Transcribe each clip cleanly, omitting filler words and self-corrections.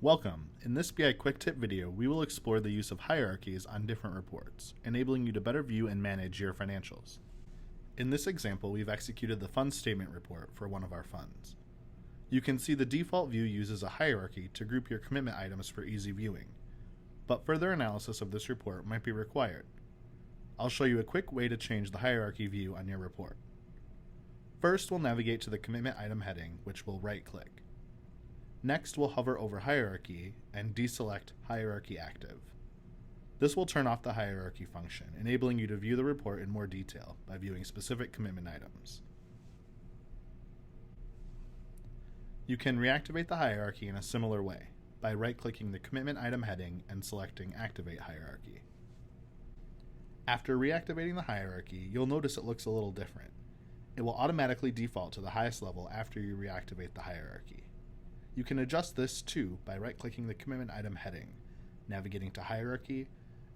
Welcome! In this BI Quick Tip video, we will explore the use of hierarchies on different reports, enabling you to better view and manage your financials. In this example, we've executed the fund statement report for one of our funds. You can see the default view uses a hierarchy to group your commitment items for easy viewing, but further analysis of this report might be required. I'll show you a quick way to change the hierarchy view on your report. First, we'll navigate to the commitment item heading, which we'll right-click. Next, we'll hover over Hierarchy and deselect Hierarchy Active. This will turn off the hierarchy function, enabling you to view the report in more detail by viewing specific commitment items. You can reactivate the hierarchy in a similar way by right-clicking the commitment item heading and selecting Activate Hierarchy. After reactivating the hierarchy, you'll notice it looks a little different. It will automatically default to the highest level after you reactivate the hierarchy. You can adjust this too by right-clicking the commitment item heading, navigating to Hierarchy,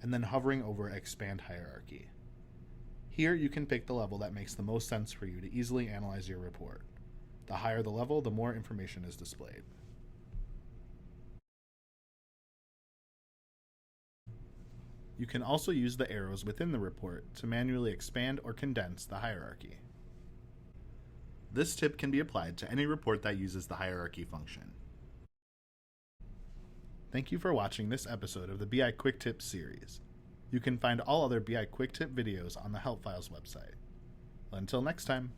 and then hovering over Expand Hierarchy. Here you can pick the level that makes the most sense for you to easily analyze your report. The higher the level, the more information is displayed. You can also use the arrows within the report to manually expand or condense the hierarchy. This tip can be applied to any report that uses the hierarchy function. Thank you for watching this episode of the BI Quick Tips series. You can find all other BI Quick Tip videos on the Help Files website. Until next time.